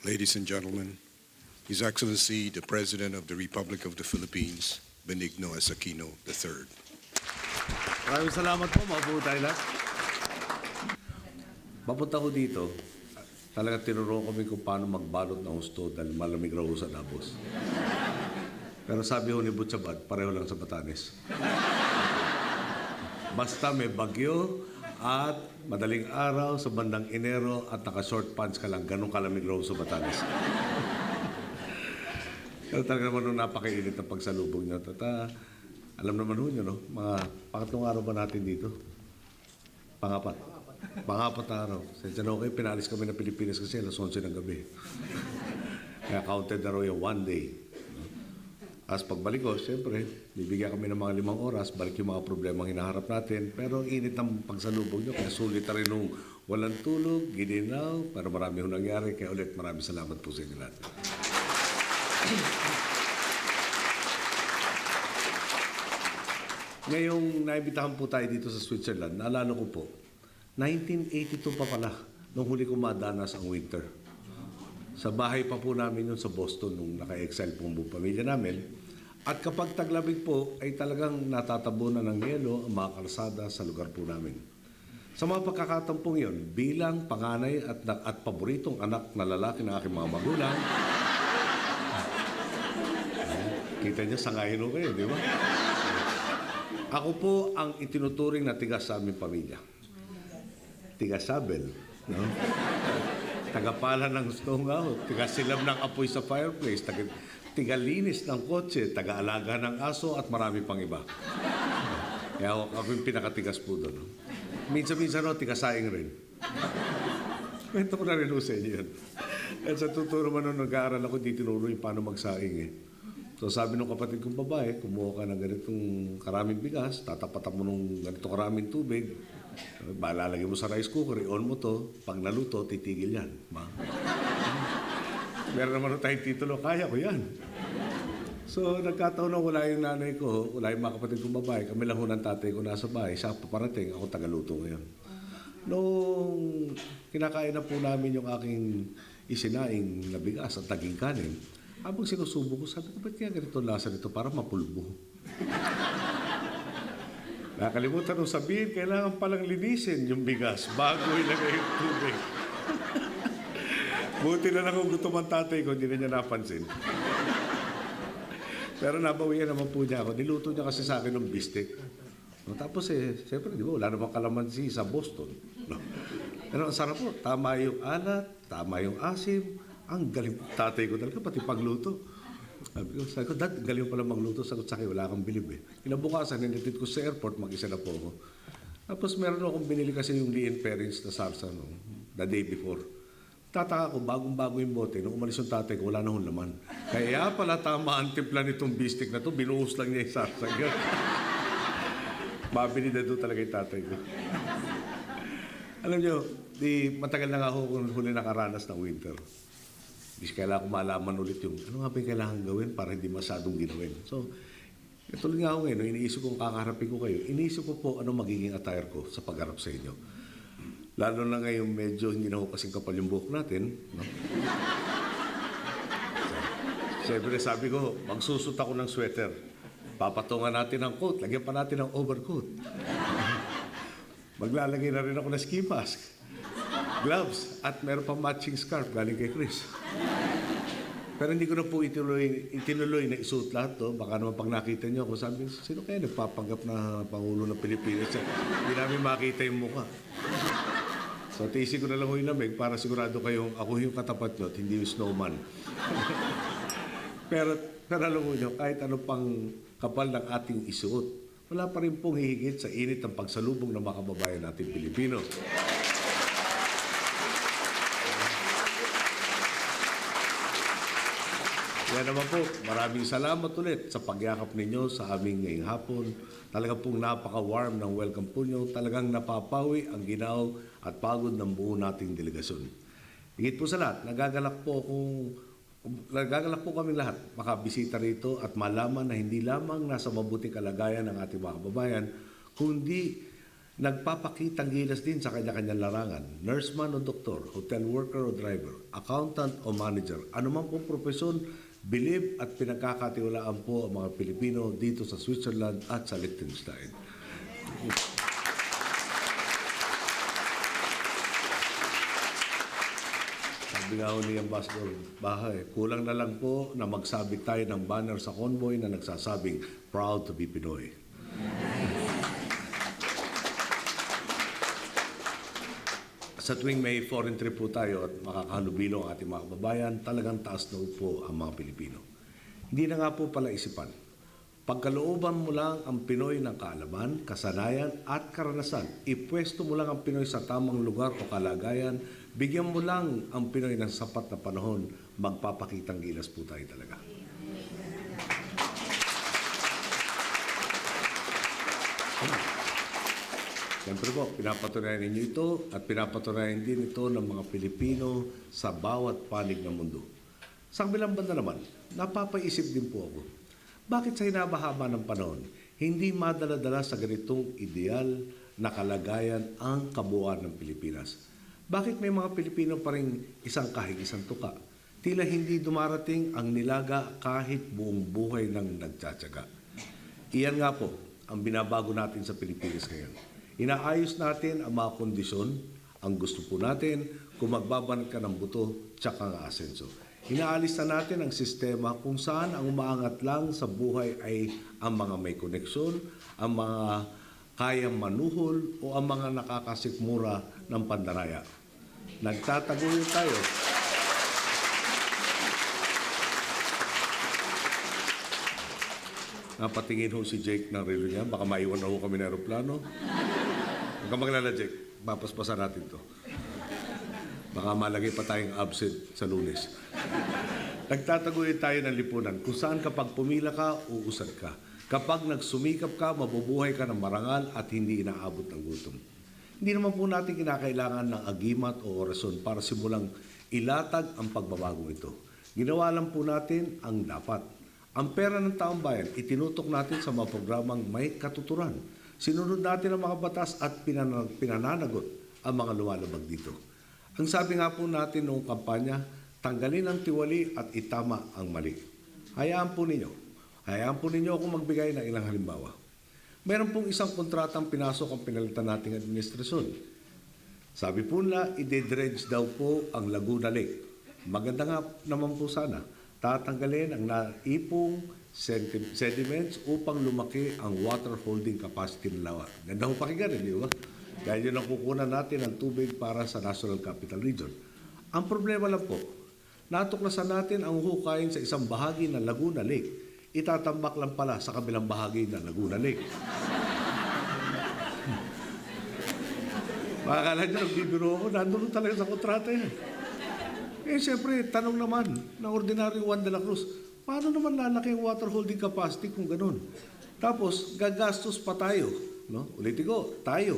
Ladies and gentlemen, His Excellency, the President of the Republic of the Philippines, Benigno S. Aquino III. Maraming salamat po, mabuhay tayo lahat. Papunta ko dito, talaga tinuro kami kung paano magbalot ng husto dahil malamig raw sa Davos. Pero sabi ho ni Butchabad, pareho lang sa Batanes. Basta may bagyo at madaling araw sa bandang Enero at naka-short pants ka lang, ganun kalamig raw sa Batanes. Pero talaga naman nung napakainit ng pagsalubong niyo. Alam naman ho nyo, no? Mga pangatlong araw ba natin dito? Pangapat na araw. Sensya na okay, pinalis kami ng Pilipinas kasi alas 11 ng gabi. Kaya counted na raw yung 1 day. As pagbalik ko, siyempre, bibigyan kami ng mga 5 oras, balik yung mga problemang hinaharap natin. Pero ang init ng pagsalubong nyo, kaya sulit na rin nung walang tulog, gininaw, pero marami ho nangyari. Kaya ulit, maraming salamat po sa inyo lahat. Ngayong naibitahan po tayo dito sa Switzerland, naalala ko po, 1982 pa pala, nung huli ko madanas ang winter. Sa bahay pa po namin yun sa Boston, nung naka-exile po ang buong pamilya namin. At kapag taglamig po, ay talagang natatabunan ng yelo ang mga kalsada sa lugar po namin. Sa mga pagkakatampong yun, bilang panganay at paboritong anak na lalaki ng aking mga magulang, kita niyo, sangayin ko kayo, di ba? Ako po ang itinuturing na tigas sa aming pamilya. Tigasabel, no? Tagapala ng stone out, tigasilab ng apoy sa fireplace, tigalinis ng kotse, tagaalaga ng aso at marami pang iba. Kaya ako yung pinakatigas po doon. No? Minsan-minsan no, tigasaing rin. Kwento ko na rin sa inyo yun. At sa tuturo man nung nag-aaral ako, di tinuro yung paano magsaing eh. So sabi ng kapatid kong babae, kumuha ka ng ganitong karaming bigas, tatapatan mo ng ganitong karaming tubig, lalagay mo sa rice cooker, i-on mo to, pag naluto, titigil yan. Meron naman tayong titulo, kaya ko yan. So nagkataon na wala yung nanay ko, wala yung mga kapatid kong babae, kami lang ho ng tatay ko nasa bahay, siya paparating, ako tagaluto ngayon. Nung kinakain na po namin yung aking isinaing na bigas at naging kanin, habang sinusubo ko, sabi ko, ba't kaya ganito lasa nito para mapulbo? Nakalimutan nung sabihin, kailangan palang linisin yung bigas bago ilagay yung tubig. Buti na lang kung gutom ang tatay ko, hindi na niya napansin. Pero nabawian naman po niya ako. Niluto niya kasi sa akin ng bistek. No, tapos siyempre, di ba, wala namang kalamansi sa Boston. No? Pero ang sarap po, tama yung alat, tama yung asim. Ang galing tatay ko talaga, pati pagluto. Sabi ko, Dad, galing pala magluto. Sagot sa akin, wala kang bilib eh. Kinabukasan, hinatid ko sa airport, mag-isa na po ako. Tapos meron akong binili kasi yung Lee & Perrins na salsa no, the day before. Tataka ko, bagong-bago yung bote. Nung umalis yung tatay ko, wala na hong laman. Kaya pala tama ang timpla nitong bistik na to, binuhos lang niya yung salsa. Mabili na doon talaga yung tatay ko. Alam niyo, matagal na nga ako kung huli nakaranas ng winter. Bis kailangan ko malaman ulit yung ano nga ba yung kailangan gawin para hindi masyadong ginawin. So, ituloy nga ako ngayon, iniisip kong kakaharapin ko kayo. Iniisip ko po ano magiging attire ko sa pagharap sa inyo. Lalo na ngayon medyo hindi na ako kasing kapal yung buhok natin. No? Siyempre sabi ko, magsusot ako ng sweater. Papatungan natin ng coat, lagyan pa natin ng overcoat. Maglalagay na rin ako ng ski mask, gloves, at meron pang matching scarf galing kay Chris. Pero hindi ko na po itinuloy na isuot lahat to. Baka naman pag nakita nyo ako, sabi, sino kaya nagpapanggap na Pangulo ng Pilipinas? Hindi namin makita yung mukha. So tiisin ko na lang yung lamig para sigurado kayong ako yung katapat nyo at hindi yung snowman. pero alam mo nyo, kahit ano pang kapal ng ating isuot, wala pa rin pong hihigit sa init ng pagsalubong ng mga kababayan natin Pilipino. Kaya naman po, maraming salamat ulit sa pagyakap ninyo sa aming ngayong hapon. Talagang pong napaka-warm ng welcome po nyo. Talagang napapawi ang ginaw at pagod ng buo nating delegasyon. Higit po sa lahat, nagagalak po kami lahat makabisita rito at malaman na hindi lamang nasa mabuting kalagayan ng ating mga kababayan, kundi nagpapakitang gilas din sa kanya-kanyang larangan, nurse man o doktor, hotel worker o driver, accountant o manager, anuman pong profesyon, bilib at pinagkakatiwalaan po ang mga Pilipino dito sa Switzerland at sa Liechtenstein. Sabi nga ho ni Ambassador Bahay, kulang na lang po na magsabit tayo ng banner sa convoy na nagsasabing, "Proud to be Pinoy." Sa tuwing may foreign trip po tayo at makakahalubilo ang ating mga kababayan, talagang taas na po ang mga Pilipino. Hindi na nga po pala isipan. Pagkalooban mo lang ang Pinoy ng kaalaman, kasanayan at karanasan. Ipwesto mo lang ang Pinoy sa tamang lugar o kalagayan. Bigyan mo lang ang Pinoy ng sapat na panahon. Magpapakitang gilas po tayo talaga. Siyempre po, pinapatunayan ninyo ito at pinapatunayan din ito ng mga Pilipino sa bawat panig ng mundo. Sa kabilang banda naman, napapaisip din po ako, bakit sa hinabahaba ng panahon, hindi madala-dala sa ganitong ideal na kalagayan ang kabuuan ng Pilipinas? Bakit may mga Pilipino pa rin isang kahig isang tuka? Tila hindi dumarating ang nilaga kahit buong buhay ng nagtsatsaga. Iyan nga po ang binabago natin sa Pilipinas ngayon. Inaayos natin ang mga kondisyon, ang gusto po natin, kung magbabanat ka ng buto, tsaka ang asenso. Inaalis na natin ang sistema kung saan ang umaangat lang sa buhay ay ang mga may koneksyon, ang mga kayang manuhol, o ang mga nakakasikmura ng pandaraya. Nagtataguyod tayo. Napatingin ho si Jake ng relo niya, baka maiwan na ho kami ng aeroplano. Huwag kang maglala, Jake. Papaspasan natin to. Baka malagay pa tayong absent sa Lunes. Nagtataguyod tayo ng lipunan kung saan kapag pumila ka, uusad ka. Kapag nagsumikap ka, mabubuhay ka ng marangal at hindi inaabot ng gutom. Hindi naman po natin kinakailangan ng agimat o orasyon para simulang ilatag ang pagbabago ito. Ginawa lang po natin ang dapat. Ang pera ng taong bayan, itinutok natin sa mga programang may katuturan. Sinunod natin ang mga batas at pinananagot ang mga lumalabag dito. Ang sabi nga po natin noong kampanya, tanggalin ang tiwali at itama ang mali. Hayaan po ninyo akong magbigay ng ilang halimbawa. Meron pong isang kontratang pinasok ang pinalitan nating administrasyon. Sabi po nila, ide-dredge daw po ang Laguna Lake. Maganda nga naman po sana. Tatanggalin ang naipong sediments upang lumaki ang water holding capacity ng lawa. Ganda ho pakinggan, di ba? Dahil yun ang kukunan natin ng tubig para sa National Capital Region. Ang problema lang po, natuklasan natin ang hukayin sa isang bahagi ng Laguna Lake. Itatambak lang pala sa kabilang bahagi ng Laguna Lake. Makakala nyo, nagbibiro ako, nandun talaga sa kontrata yan. Siyempre, tanong naman ng ordinaryo Juan de la Cruz, paano naman lalaki ang water holding capacity kung ganun? Tapos, gagastos pa tayo, no? Ulitin ko, tayo,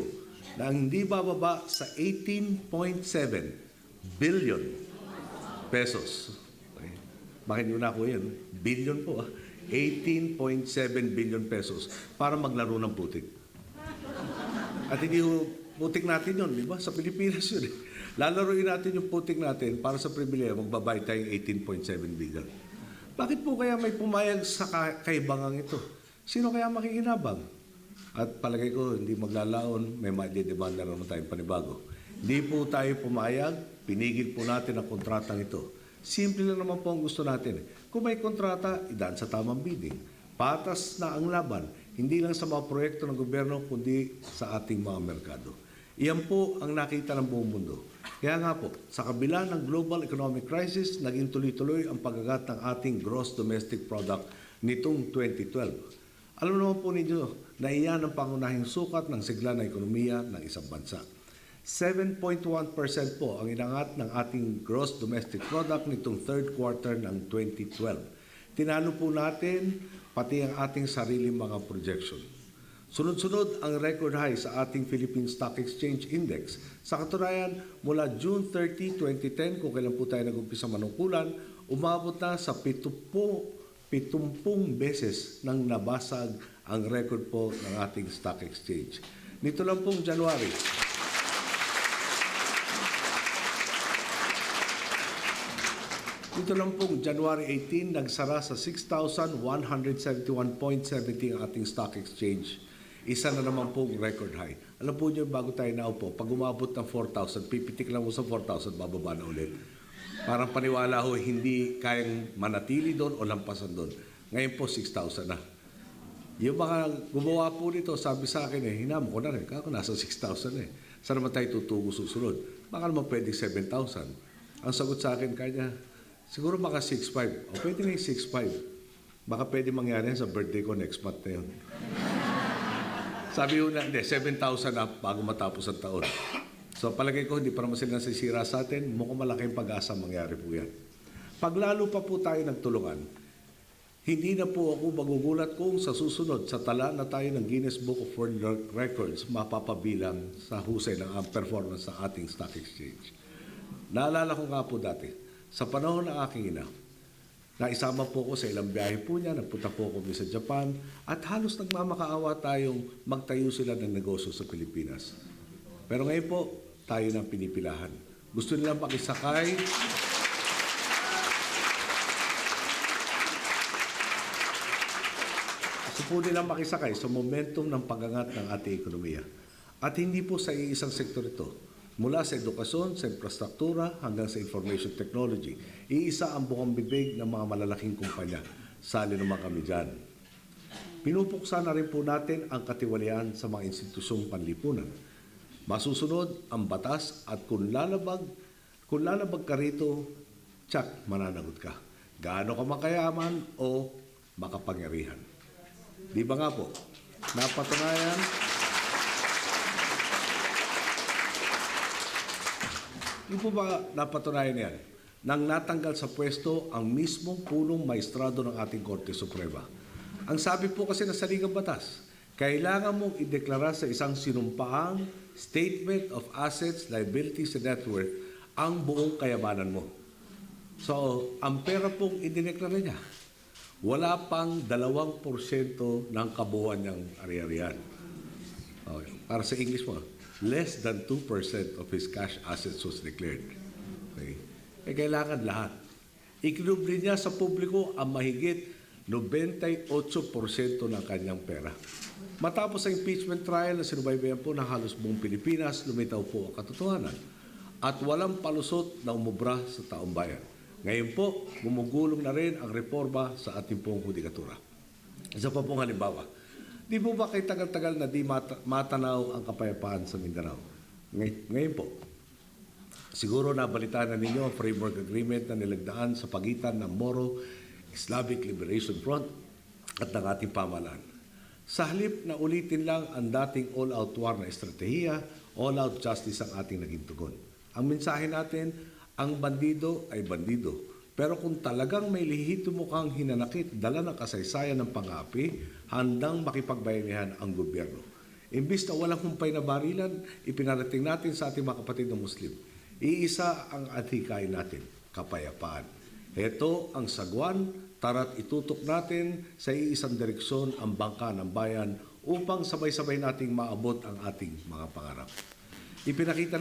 na hindi bababa sa 18.7 billion pesos. Okay. Bakit nyo na ako yun? Billion po, 18.7 billion pesos para maglaro ng putik. At hindi putik natin yun, di ba? Sa Pilipinas yun. Lalaroin natin yung putik natin para sa pribileyo, magbabayad tayong 18.7 billion. Bakit po kaya may pumayag sa kaibangang ito? Sino kaya makikinabang? At palagay ko, hindi maglalaon, may madidemanda naman tayong panibago. Hindi po tayo pumayag, pinigil po natin ang kontratang ito. Simple lang naman po ang gusto natin. Kung may kontrata, idaan sa tamang bidding. Patas na ang laban, hindi lang sa mga proyekto ng gobyerno, kundi sa ating mga merkado. Iyan po ang nakita ng buong mundo. Kaya nga po, sa kabila ng global economic crisis, naging tuloy-tuloy ang pagkagat ng ating gross domestic product nitong 2012. Alam naman po ninyo na iyan ang pangunahing sukat ng sigla na ekonomiya ng isang bansa. 7.1% po ang inangat ng ating gross domestic product nitong third quarter ng 2012. Tinalo po natin pati ang ating sariling mga projection. Sunod-sunod ang record high sa ating Philippine Stock Exchange Index. Sa katunayan, mula June 30, 2010, kung kailan po tayo nag-umpisa manungkulan, umabot na sa 70 beses nang nabasag ang record po ng ating stock exchange. Nito lang pong January, Dito lang pong January 18, nagsara sa 6,171.70 ang ating stock exchange. Isa na naman pong record high. Alam po niyo, bago tayo naupo, pag umabot ng 4,000, pipitik lang mo sa 4,000, bababa na ulit. Parang paniwala ho, hindi kayang manatili doon o lampasan doon. Ngayon po, 6,000 na. Yung mga gumawa po nito, sabi sa akin hinamo ko na rin. Kako nasa 6,000 eh. Saan naman tayo tutugo susunod? Baka naman pwedeng 7,000. Ang sagot sa akin kanya, siguro baka 6,500. O pwede na yung 6,500. Baka pwede mangyari sa birthday ko next month na yun. Sabi ko na, hindi, 7,000 na bago matapos ang taon. So palagay ko, hindi pa naman sila nasisira sa atin. Mukhang malaking pag-asa mangyari po yan. Paglalo pa po tayo nagtulungan, hindi na po ako magugulat kung sa susunod, sa tala na tayo ng Guinness Book of World Records, mapapabilang sa husay ng performance sa ating stock exchange. Naalala ko nga po dati, sa panahon ng aking ina, naisama po ko sa ilang biyahe po niya, nagpunta po kami sa Japan, at halos nagmamakaawa tayong magtayo sila ng negosyo sa Pilipinas. Pero ngayon po, tayo nang pinipilahan. Gusto nilang makisakay. Gusto po nilang makisakay sa momentum ng pagangat ng ating ekonomiya. At hindi po sa iisang sektor ito. Mula sa edukasyon, sa infrastruktura, hanggang sa information technology. Iisa ang bukang bibig ng mga malalaking kumpanya. Sali naman kami dyan. Pinupuksa na rin po natin ang katiwalian sa mga institusyong panlipunan. Masusunod ang batas at kung lalabag ka rito, tsak, mananagot ka. Gaano ka makayaman o makapangyarihan. Di ba nga po? Napatunayan, di po ba napatunayan yan? Nang natanggal sa pwesto ang mismong punong maestrado ng ating Korte Suprema. Ang sabi po kasi na saligang batas, kailangan mong ideklara sa isang sinumpaang Statement of Assets, Liabilities, and Net Worth ang buong kayamanan mo. So, ang pera pong idineklara niya, wala pang 2% ng kabuuan niyang ari-arian. Okay. Para sa English mo, less than 2% of his cash assets was declared. Okay. Kailangan lahat. Ikinubli niya sa publiko ang mahigit 98% ng kanyang pera. Matapos ang impeachment trial na sinubaybayan po ng halos buong Pilipinas, lumitaw po ang katotohanan at walang palusot na umubra sa taong bayan. Ngayon po, gumugulong na rin ang reforma sa ating pong hudikatura. Isa pa pong halimbawa, di po ba kay tagal-tagal na di matanaw ang kapayapaan sa Mindanao? Ngayon po, siguro nabalitaan na ninyo ang framework agreement na nilagdaan sa pagitan ng Moro Islamic Liberation Front at ng ating pamahalaan. Sa halip na ulitin lang ang dating all-out war na estratehiya, all-out justice ang ating naging tugon. Ang mensahe natin, ang bandido ay bandido. Pero kung talagang may lihitimo kang hinanakit, dala ng kasaysayan ng pang-api, handang makipagbayanihan ang gobyerno. Imbis na walang humpay na barilan, ipinarating natin sa ating mga kapatid na Muslim. Iisa ang atikain natin, kapayapaan. Ito ang sagwan, tara't itutok natin sa iisang direksyon ang bangka ng bayan upang sabay-sabay nating maabot ang ating mga pangarap. Ipinakita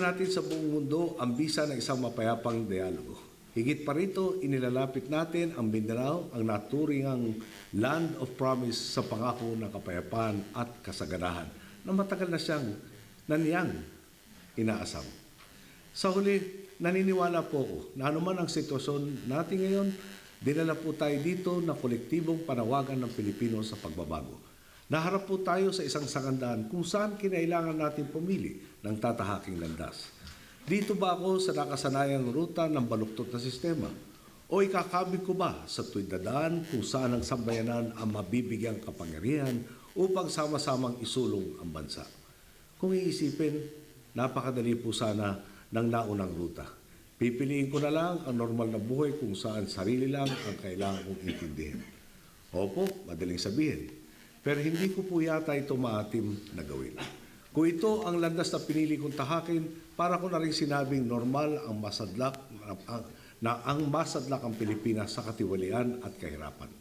natin sa buong mundo ang bisa ng isang mapayapang dialogo. Higit pa rito, inilalapit natin ang Mindanao, ang naturingang land of promise sa pangako ng kapayapaan at kasaganahan na matagal na siyang naniyang inaasam. Sa huli, naniniwala po ako na anuman ang sitwasyon natin ngayon, dinala po tayo dito na kolektibong panawagan ng Pilipino sa pagbabago. Naharap po tayo sa isang sangandaan kung saan kinailangan natin pumili ng tatahaking landas. Dito ba ako sa nakasanayang ruta ng baluktot na sistema? O ikakabig ko ba sa tuwid na daan kung saan ang sambayanan ang mabibigyang kapangyarihan upang sama-samang isulong ang bansa? Kung iisipin, napakadali po sana ng naunang ruta. Pipiliin ko na lang ang normal na buhay kung saan sarili lang ang kailangan kong intindihin. Opo, madaling sabihin. Pero hindi ko po yata ito maatim na gawin. Kung ito ang landas na pinili kong tahakin, para ko na rin sinabing normal ang masadlak na ang masadlak ang Pilipinas sa katiwalian at kahirapan.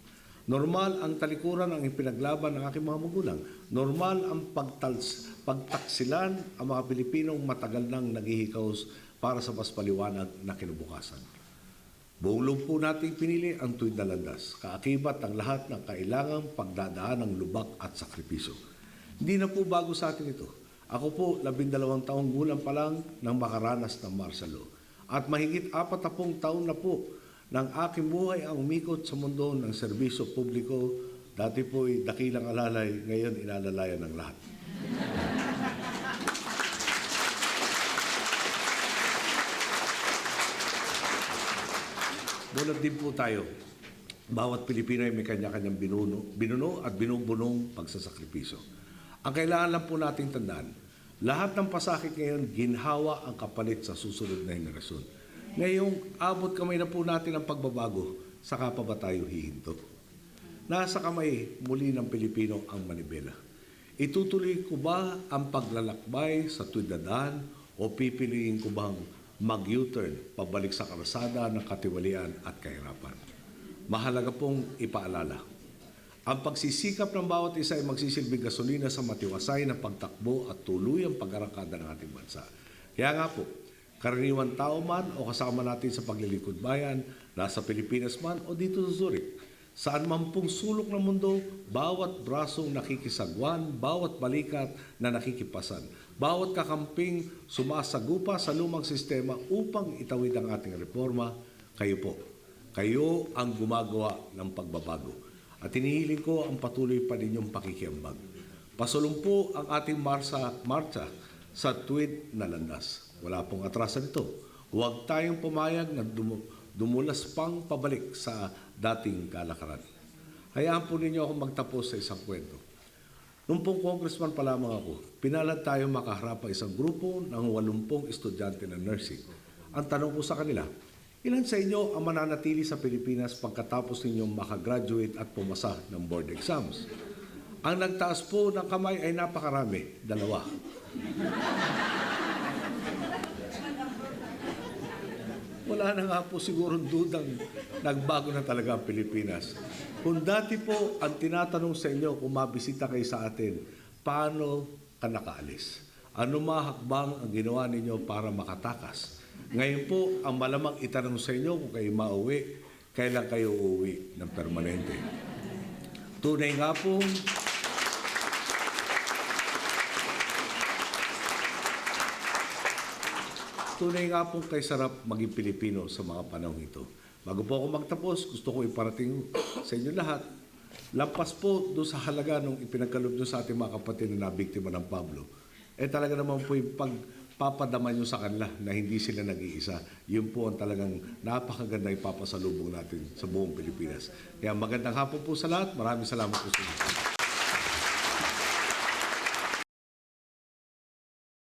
Normal ang talikuran ang ipinaglaban ng aking mga magulang. Normal ang pagtaksilan ang mga Pilipinong matagal nang naghihikaos para sa mas paliwanag na kinabukasan. Buong loob po nating pinili ang tuwid na landas, kaakibat ang lahat ng kailangang pagdadaan ng lubak at sakripisyo. Hindi na po bago sa atin ito. Ako po, 12 taong gulang pa lang nang makaranas ng martial law. At mahigit 40 taon na po ng aking buhay ang umikot sa mundo ng serbisyo publiko. Dati po ay dakilang alalay, ngayon inalalayan ng lahat. Bulat din po tayo. Bawat Pilipino ay may kanya-kanyang binuno at binubunong pagsasakripisyo. Ang kailangan lang po nating tandaan, lahat ng pasakit ngayon, ginhawa ang kapalit sa susunod na henerasyon. Ngayong abot kamay na po natin ang pagbabago, saka pa ba tayo hihinto? Nasa kamay muli ng Pilipino ang manibela. Itutuloy ko ba ang paglalakbay sa tuwid na daan o pipiliin ko bang mag-U-turn pabalik sa kalsada ng katiwalian at kahirapan? Mahalaga pong ipaalala. Ang pagsisikap ng bawat isa ay magsisilbing gasolina sa matiwasay na pagtakbo at tuluyang pag-arakada ng ating bansa. Kaya nga po, karaniwan tao man o kasama natin sa paglilingkod bayan, nasa Pilipinas man o dito sa Zurich, saan man pong sulok ng mundo, bawat brasong nakikisagwan, bawat balikat na nakikipasan, bawat kakamping sumasagupa sa lumang sistema upang itawid ang ating reforma, kayo po. Kayo ang gumagawa ng pagbabago. At hinihiling ko ang patuloy pa ninyong pakikiambag. Pasulong ang ating marsa sa tuwid na landas. Wala pong atrasan ito. Huwag tayong pumayag na dumulas pang pabalik sa dating kalakaran. Hayaan po ninyo ako magtapos sa isang kwento. Nung pong congressman pa lamang ako, pinalad tayo makaharap ang isang grupo ng 80 estudyante ng nursing. Ang tanong ko sa kanila, ilan sa inyo ang mananatili sa Pilipinas pagkatapos ninyong makagraduate at pumasa ng board exams? Ang nagtaas po ng kamay ay napakarami, 2. Wala na nga po sigurong dudang nagbago na talaga ang Pilipinas. Kung dati po ang tinatanong sa inyo kung mabisita kayo sa atin, paano ka nakaalis? Ano mahakbang ang ginawa ninyo para makatakas? Ngayon po, ang malamang itanong sa inyo kung kayo mauwi, kailan kayo uuwi ng permanente. Tunay nga po, kay sarap maging Pilipino sa mga panahon ito. Bago po ako magtapos, gusto ko iparating sa inyo lahat, lampas po doon sa halaga nung ipinagkaloob doon sa ating mga kapatid na nabiktima ng Pablo. Talaga naman po yung pagpapadama nyo sa kanila na hindi sila nag-iisa. Yun po ang talagang napakaganda ipapasalubong natin sa buong Pilipinas. Kaya magandang hapon po sa lahat. Maraming salamat po sa inyo.